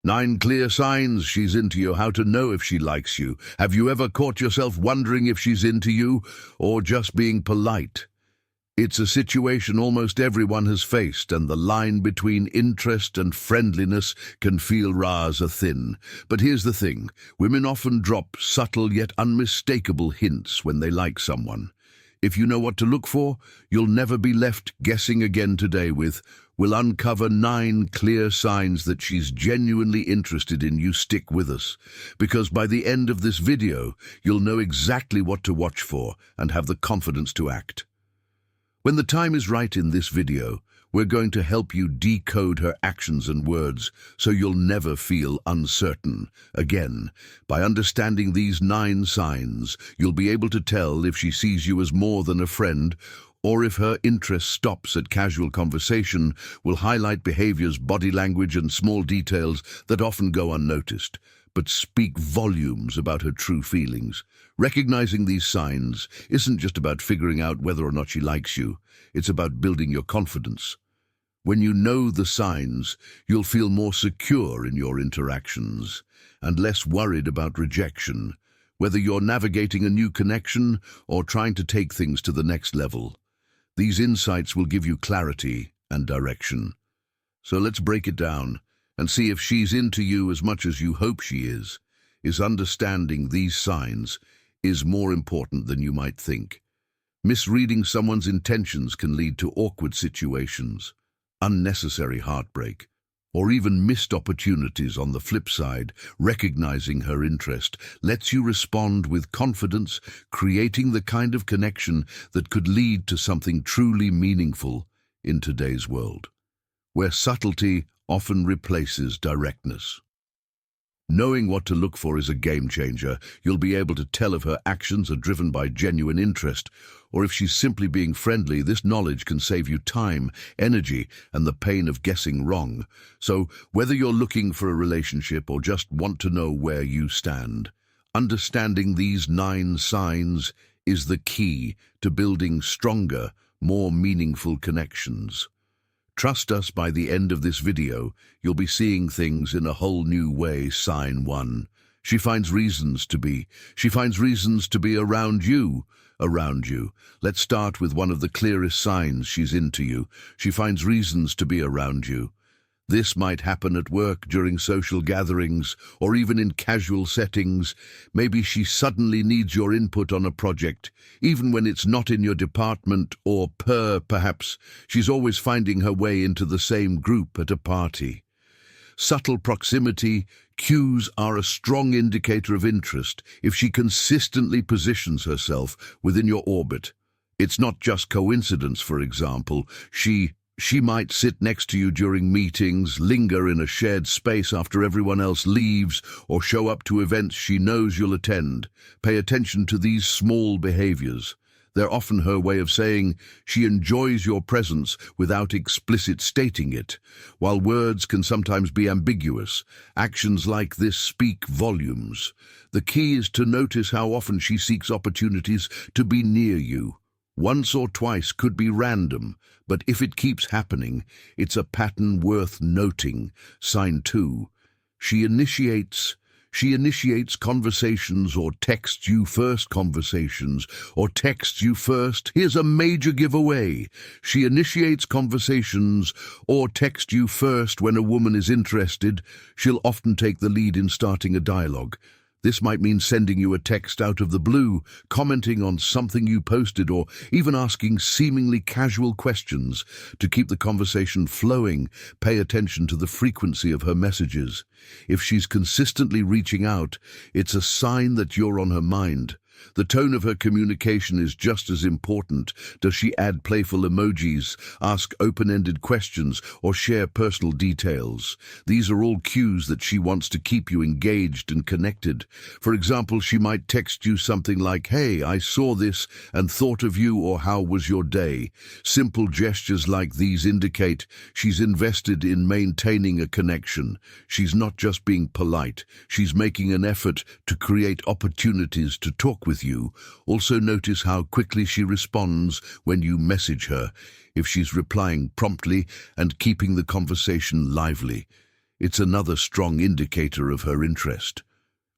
9 clear signs she's into you. How to know if she likes you. Have you ever caught yourself wondering if she's into you or just being polite? It's a situation almost everyone has faced, and the line between interest and friendliness can feel rather thin. But here's the thing. Women often drop subtle yet unmistakable hints when they like someone. If you know what to look for, you'll never be left guessing again today with, we'll uncover 9 clear signs that she's genuinely interested in you. Stick with us, because by the end of this video, you'll know exactly what to watch for and have the confidence to act. When the time is right in this video, we're going to help you decode her actions and words so you'll never feel uncertain again. By understanding these 9 signs, you'll be able to tell if she sees you as more than a friend or if her interest stops at casual conversation. Will highlight behaviors, body language, and small details that often go unnoticed, but speak volumes about her true feelings. Recognizing these signs isn't just about figuring out whether or not she likes you. It's about building your confidence. When you know the signs, you'll feel more secure in your interactions and less worried about rejection, whether you're navigating a new connection or trying to take things to the next level. These insights will give you clarity and direction. So let's break it down and see if she's into you as much as you hope she is. Understanding these signs is more important than you might think. Misreading someone's intentions can lead to awkward situations, unnecessary heartbreak, or even missed opportunities. On the flip side, recognizing her interest lets you respond with confidence, creating the kind of connection that could lead to something truly meaningful in today's world, where subtlety often replaces directness. Knowing what to look for is a game changer. You'll be able to tell if her actions are driven by genuine interest or if she's simply being friendly. This knowledge can save you time, energy, and the pain of guessing wrong. So, whether you're looking for a relationship or just want to know where you stand, understanding these 9 signs is the key to building stronger, more meaningful connections. Trust us, by the end of this video, you'll be seeing things in a whole new way. Sign 1. She finds reasons to be around you. Let's start with one of the clearest signs she's into you. She finds reasons to be around you. This might happen at work, during social gatherings, or even in casual settings. Maybe she suddenly needs your input on a project, even when it's not in your department, or perhaps she's always finding her way into the same group at a party. Subtle proximity cues are a strong indicator of interest if she consistently positions herself within your orbit. It's not just coincidence. For example, She might sit next to you during meetings, linger in a shared space after everyone else leaves, or show up to events she knows you'll attend. Pay attention to these small behaviors. They're often her way of saying she enjoys your presence without explicit stating it. While words can sometimes be ambiguous, actions like this speak volumes. The key is to notice how often she seeks opportunities to be near you. Once or twice could be random, but if it keeps happening, it's a pattern worth noting. Sign 2. She initiates conversations or texts you first. Here's a major giveaway. She initiates conversations or texts you first. When a woman is interested, she'll often take the lead in starting a dialogue. This might mean sending you a text out of the blue, commenting on something you posted, or even asking seemingly casual questions to keep the conversation flowing. Pay attention to the frequency of her messages. If she's consistently reaching out, it's a sign that you're on her mind. The tone of her communication is just as important. Does she add playful emojis, ask open-ended questions, or share personal details? These are all cues that she wants to keep you engaged and connected. For example, she might text you something like, "Hey, I saw this and thought of you," or "How was your day?" Simple gestures like these indicate she's invested in maintaining a connection. She's not just being polite, she's making an effort to create opportunities to talk with you. Also notice how quickly she responds when you message her. If she's replying promptly and keeping the conversation lively, It's another strong indicator of her interest.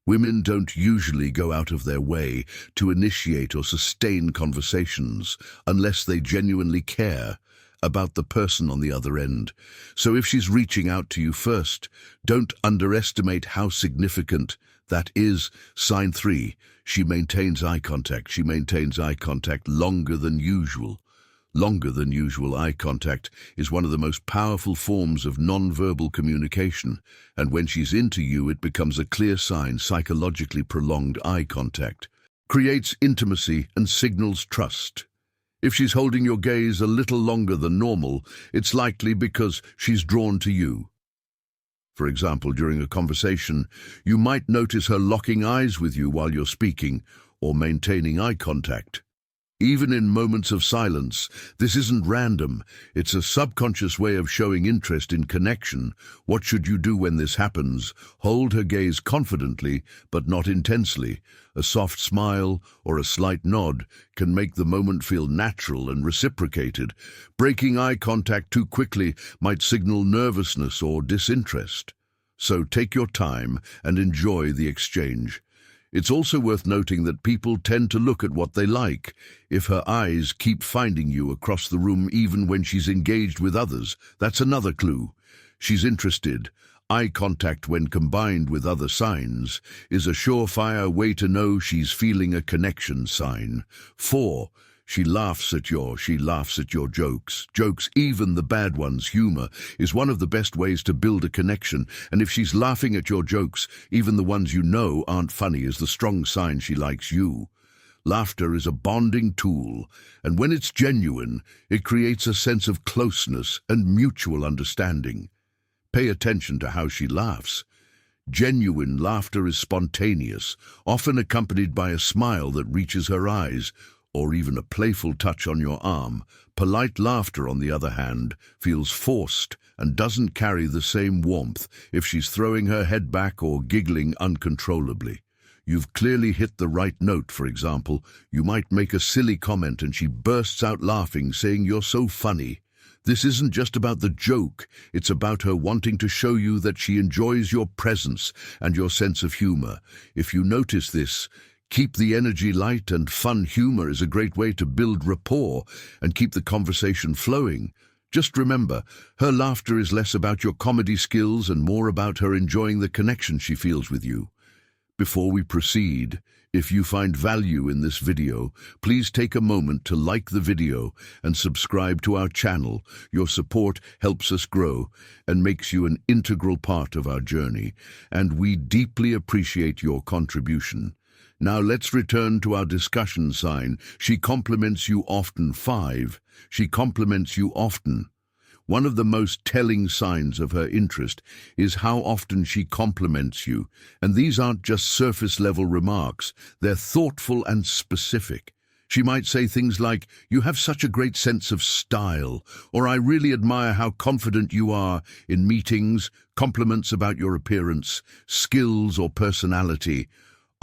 Women don't usually go out of their way to initiate or sustain conversations unless they genuinely care about the person on the other end. So if she's reaching out to you first, don't underestimate how significant that is. Sign 3, she maintains eye contact. She maintains eye contact longer than usual. Longer than usual eye contact is one of the most powerful forms of non-verbal communication, and when she's into you, it becomes a clear sign. Psychologically prolonged eye contact creates intimacy and signals trust. If she's holding your gaze a little longer than normal, it's likely because she's drawn to you. For example, during a conversation, you might notice her locking eyes with you while you're speaking or maintaining eye contact. Even in moments of silence, this isn't random. It's a subconscious way of showing interest in connection. What should you do when this happens? Hold her gaze confidently, but not intensely. A soft smile or a slight nod can make the moment feel natural and reciprocated. Breaking eye contact too quickly might signal nervousness or disinterest. So take your time and enjoy the exchange. It's also worth noting that people tend to look at what they like. If her eyes keep finding you across the room even when she's engaged with others, that's another clue. She's interested. Eye contact, when combined with other signs, is a surefire way to know she's feeling a connection. Sign 4. She laughs at your jokes. Jokes, even the bad ones. Humor is one of the best ways to build a connection, and if she's laughing at your jokes, even the ones you know aren't funny, is the strong sign she likes you. Laughter is a bonding tool, and when it's genuine, it creates a sense of closeness and mutual understanding. Pay attention to how she laughs. Genuine laughter is spontaneous, often accompanied by a smile that reaches her eyes, or even a playful touch on your arm. Polite laughter, on the other hand, feels forced and doesn't carry the same warmth if she's throwing her head back or giggling uncontrollably. You've clearly hit the right note. For example, you might make a silly comment and she bursts out laughing, saying you're so funny. This isn't just about the joke, it's about her wanting to show you that she enjoys your presence and your sense of humor. If you notice this, keep the energy light and fun. Humor is a great way to build rapport and keep the conversation flowing. Just remember, her laughter is less about your comedy skills and more about her enjoying the connection she feels with you. Before we proceed, if you find value in this video, please take a moment to like the video and subscribe to our channel. Your support helps us grow and makes you an integral part of our journey, and we deeply appreciate your contribution. Now let's return to our discussion. Sign: she compliments you often. 5. She compliments you often. One of the most telling signs of her interest is how often she compliments you, and these aren't just surface-level remarks, they're thoughtful and specific. She might say things like, "You have such a great sense of style," or "I really admire how confident you are in meetings." Compliments about your appearance, skills, or personality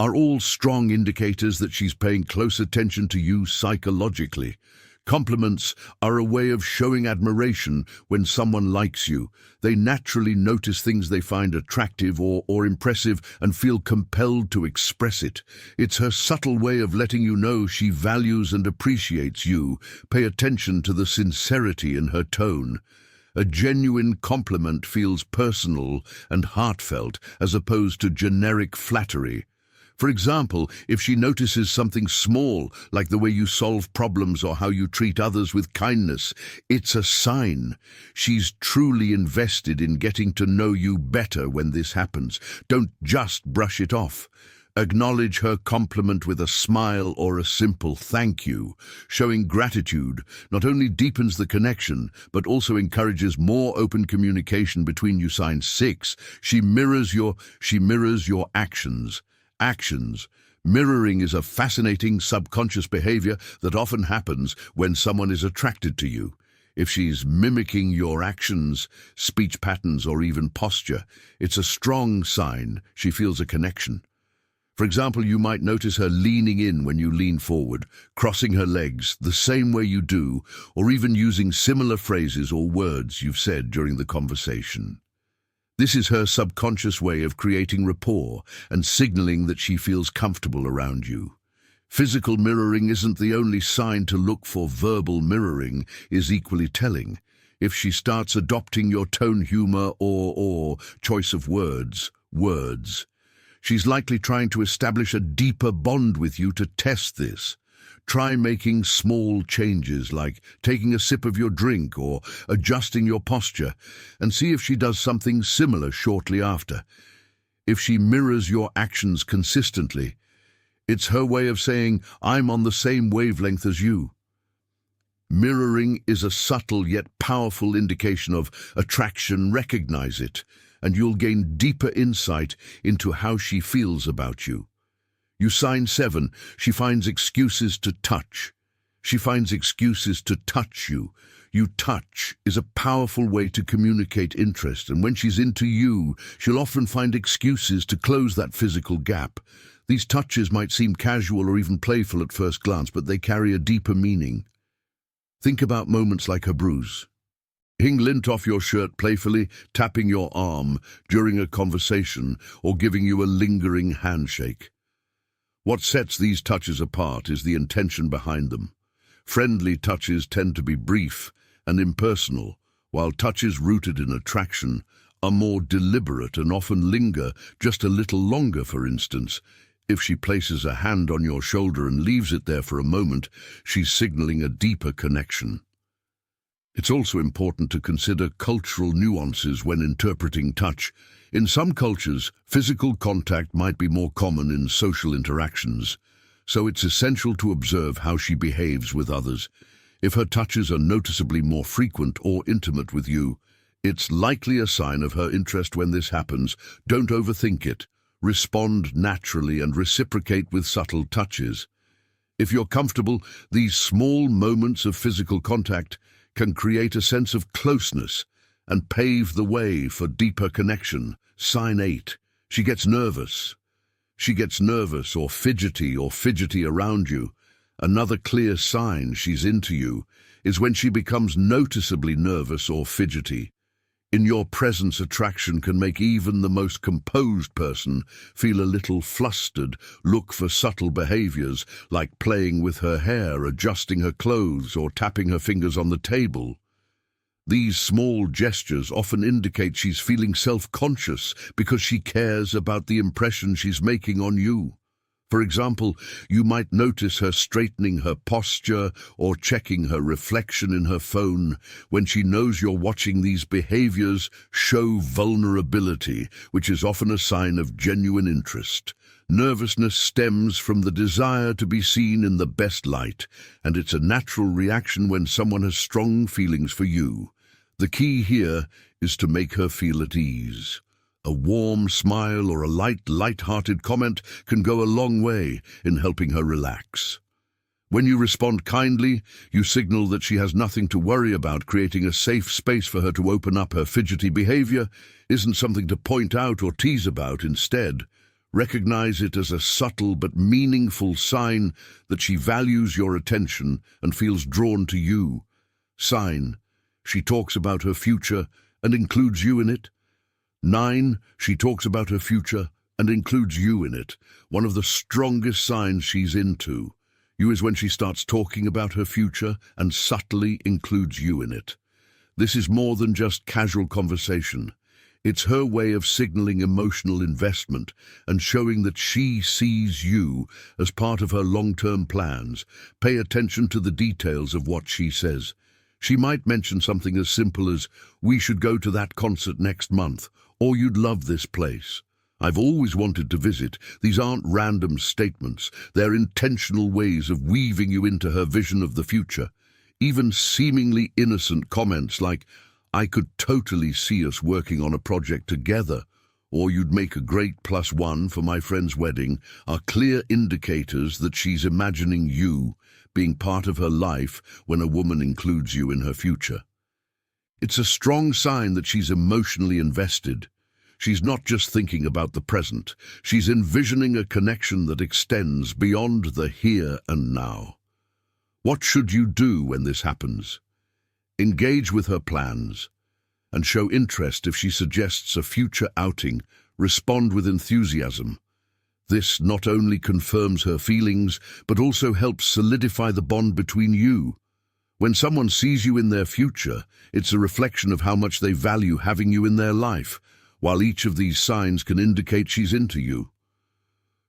are all strong indicators that she's paying close attention to you psychologically. Compliments are a way of showing admiration. When someone likes you, they naturally notice things they find attractive or impressive and feel compelled to express it. It's her subtle way of letting you know she values and appreciates you. Pay attention to the sincerity in her tone. A genuine compliment feels personal and heartfelt as opposed to generic flattery. For example, if she notices something small, like the way you solve problems or how you treat others with kindness, it's a sign she's truly invested in getting to know you better. When this happens, don't just brush it off. Acknowledge her compliment with a smile or a simple thank you. Showing gratitude not only deepens the connection, but also encourages more open communication between you. Sign 6. She mirrors your actions. Mirroring is a fascinating subconscious behavior that often happens when someone is attracted to you. If she's mimicking your actions, speech patterns, or even posture, it's a strong sign she feels a connection. For example, you might notice her leaning in when you lean forward, crossing her legs the same way you do, or even using similar phrases or words you've said during the conversation. This is her subconscious way of creating rapport and signaling that she feels comfortable around you. Physical mirroring isn't the only sign to look for. Verbal mirroring is equally telling. If she starts adopting your tone, humor, or choice of words, she's likely trying to establish a deeper bond with you. To test this, try making small changes like taking a sip of your drink or adjusting your posture, and see if she does something similar shortly after. If she mirrors your actions consistently, it's her way of saying, "I'm on the same wavelength as you." Mirroring is a subtle yet powerful indication of attraction. Recognize it, and you'll gain deeper insight into how she feels about you. Sign 7. She finds excuses to touch. She finds excuses to touch you. Touch is a powerful way to communicate interest, and when she's into you, she'll often find excuses to close that physical gap. These touches might seem casual or even playful at first glance, but they carry a deeper meaning. Think about moments like her bruise. Picking lint off your shirt playfully, tapping your arm during a conversation, or giving you a lingering handshake. What sets these touches apart is the intention behind them. Friendly touches tend to be brief and impersonal, while touches rooted in attraction are more deliberate and often linger just a little longer. For instance, if she places a hand on your shoulder and leaves it there for a moment, she's signaling a deeper connection. It's also important to consider cultural nuances when interpreting touch. In some cultures, physical contact might be more common in social interactions, so it's essential to observe how she behaves with others. If her touches are noticeably more frequent or intimate with you, it's likely a sign of her interest. When this happens, don't overthink it. Respond naturally and reciprocate with subtle touches. If you're comfortable, these small moments of physical contact can create a sense of closeness and pave the way for deeper connection. Sign 8. She gets nervous. She gets nervous or fidgety around you. Another clear sign she's into you is when she becomes noticeably nervous or fidgety. In your presence, attraction can make even the most composed person feel a little flustered. Look for subtle behaviors like playing with her hair, adjusting her clothes, or tapping her fingers on the table. These small gestures often indicate she's feeling self-conscious because she cares about the impression she's making on you. For example, you might notice her straightening her posture or checking her reflection in her phone. When she knows you're watching, these behaviors show vulnerability, which is often a sign of genuine interest. Nervousness stems from the desire to be seen in the best light, and it's a natural reaction when someone has strong feelings for you. The key here is to make her feel at ease. A warm smile or a light-hearted comment can go a long way in helping her relax. When you respond kindly, you signal that she has nothing to worry about. Creating a safe space for her to open up. Her fidgety behavior isn't something to point out or tease about. Instead, recognize it as a subtle but meaningful sign that she values your attention and feels drawn to you. Sign: she talks about her future and includes you in it. 9. She talks about her future and includes you in it. One of the strongest signs she's into you is when she starts talking about her future and subtly includes you in it. This is more than just casual conversation. It's her way of signaling emotional investment and showing that she sees you as part of her long-term plans. Pay attention to the details of what she says. She might mention something as simple as, "We should go to that concert next month," or "You'd love this place. I've always wanted to visit." These aren't random statements. They're intentional ways of weaving you into her vision of the future. Even seemingly innocent comments like, "I could totally see us working on a project together," or "You'd make a great +1 for my friend's wedding," are clear indicators that she's imagining you being part of her life. When a woman includes you in her future, it's a strong sign that she's emotionally invested. She's not just thinking about the present. She's envisioning a connection that extends beyond the here and now. What should you do when this happens? Engage with her plans. and show interest if she suggests a future outing. Respond with enthusiasm. This not only confirms her feelings, but also helps solidify the bond between you. When someone sees you in their future, it's a reflection of how much they value having you in their life, while each of these signs can indicate she's into you.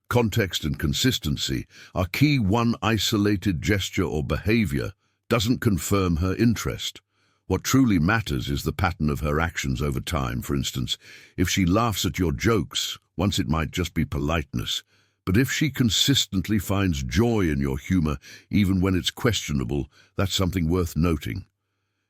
Context and consistency are key. One isolated gesture or behavior doesn't confirm her interest. What truly matters is the pattern of her actions over time. For instance, if she laughs at your jokes, once it might just be politeness. But if she consistently finds joy in your humor, even when it's questionable, that's something worth noting.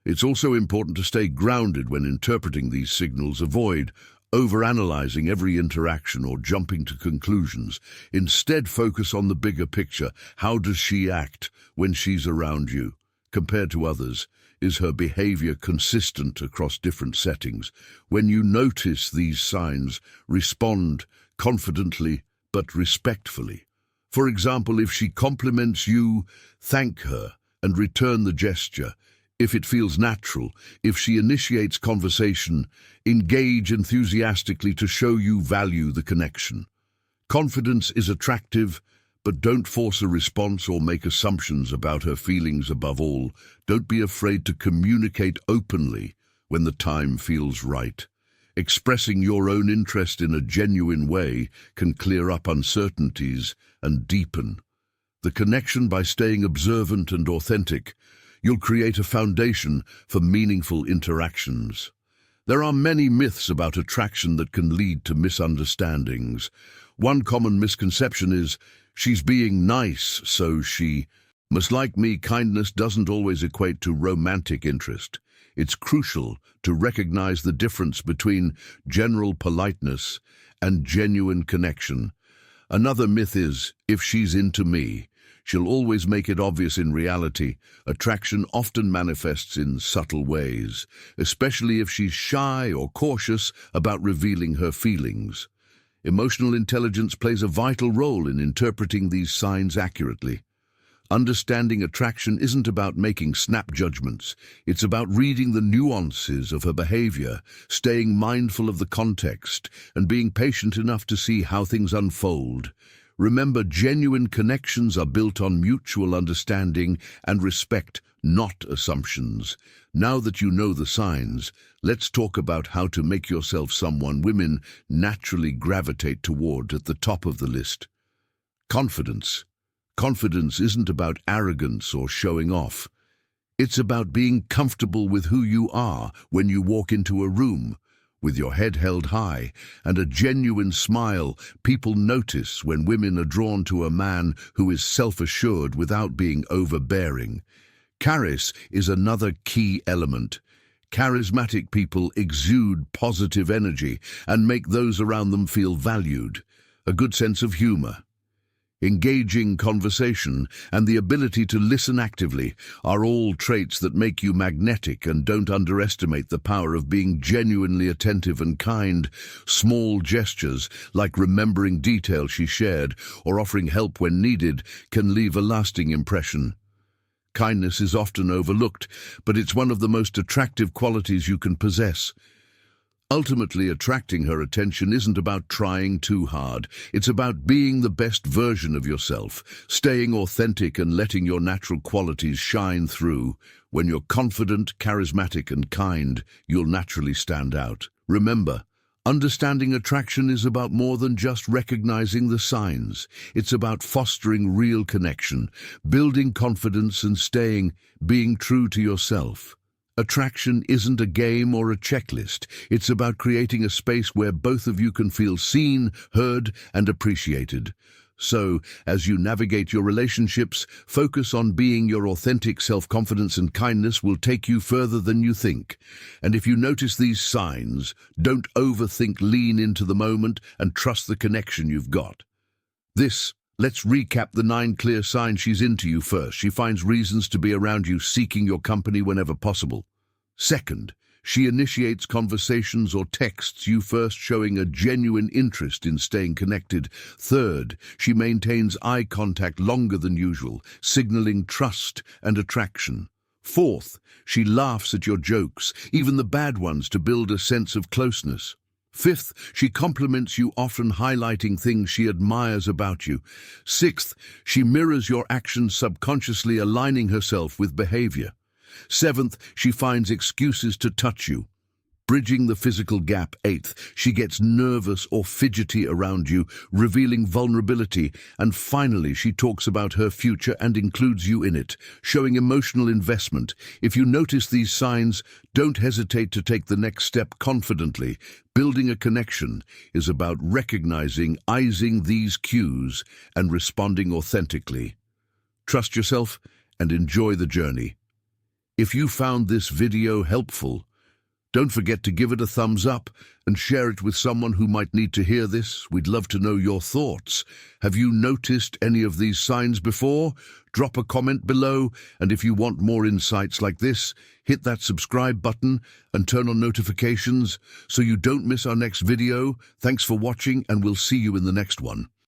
It's also important to stay grounded when interpreting these signals. Avoid overanalyzing every interaction or jumping to conclusions. Instead, focus on the bigger picture. How does she act when she's around you? Compared to others, is her behavior consistent across different settings? When you notice these signs, respond confidently but respectfully. For example, if she compliments you, thank her and return the gesture. If it feels natural, if she initiates conversation, engage enthusiastically to show you value the connection. Confidence is attractive, but don't force a response or make assumptions about her feelings. Above all, don't be afraid to communicate openly when the time feels right. Expressing your own interest in a genuine way can clear up uncertainties and deepen the connection. By staying observant and authentic, you'll create a foundation for meaningful interactions. There are many myths about attraction that can lead to misunderstandings. One common misconception is, she's being nice, so she must like me. Kindness doesn't always equate to romantic interest. It's crucial to recognize the difference between general politeness and genuine connection. Another myth is, if she's into me, she'll always make it obvious. In reality, attraction often manifests in subtle ways, especially if she's shy or cautious about revealing her feelings. Emotional intelligence plays a vital role in interpreting these signs accurately. Understanding attraction isn't about making snap judgments. It's about reading the nuances of her behavior, staying mindful of the context, and being patient enough to see how things unfold. Remember, genuine connections are built on mutual understanding and respect, not assumptions. Now that you know the signs, let's talk about how to make yourself someone women naturally gravitate toward. At the top of the list, confidence. Confidence isn't about arrogance or showing off. It's about being comfortable with who you are when you walk into a room. With your head held high and a genuine smile, people notice when women are drawn to a man who is self-assured without being overbearing. Charis is another key element. Charismatic people exude positive energy and make those around them feel valued. A good sense of humor, engaging conversation, and the ability to listen actively are all traits that make you magnetic. And don't underestimate the power of being genuinely attentive and kind. Small gestures, like remembering details she shared or offering help when needed, can leave a lasting impression. Kindness is often overlooked, but it's one of the most attractive qualities you can possess. Ultimately, attracting her attention isn't about trying too hard. It's about being the best version of yourself, staying authentic and letting your natural qualities shine through. When you're confident, charismatic, and kind, you'll naturally stand out. Remember, understanding attraction is about more than just recognizing the signs. It's about fostering real connection, building confidence, and being true to yourself. Attraction isn't a game or a checklist. It's about creating a space where both of you can feel seen, heard, and appreciated. So, as you navigate your relationships, focus on being your authentic self. Confidence and kindness will take you further than you think. And if you notice these signs, don't overthink. Lean into the moment and trust the connection you've got. Let's recap the 9 clear signs she's into you. First, she finds reasons to be around you, seeking your company whenever possible. Second, she initiates conversations or texts you first, showing a genuine interest in staying connected. Third, she maintains eye contact longer than usual, signaling trust and attraction. Fourth, she laughs at your jokes, even the bad ones, to build a sense of closeness. Fifth, she compliments you, often highlighting things she admires about you. Sixth, she mirrors your actions, subconsciously aligning herself with behavior. Seventh, she finds excuses to touch you, bridging the physical gap. Eighth, she gets nervous or fidgety around you, revealing vulnerability. And finally, she talks about her future and includes you in it, showing emotional investment. If you notice these signs, don't hesitate to take the next step confidently. Building a connection is about recognizing, eying these cues, and responding authentically. Trust yourself and enjoy the journey. If you found this video helpful, don't forget to give it a thumbs up and share it with someone who might need to hear this. We'd love to know your thoughts. Have you noticed any of these signs before? Drop a comment below, and if you want more insights like this, hit that subscribe button and turn on notifications so you don't miss our next video. Thanks for watching, and we'll see you in the next one.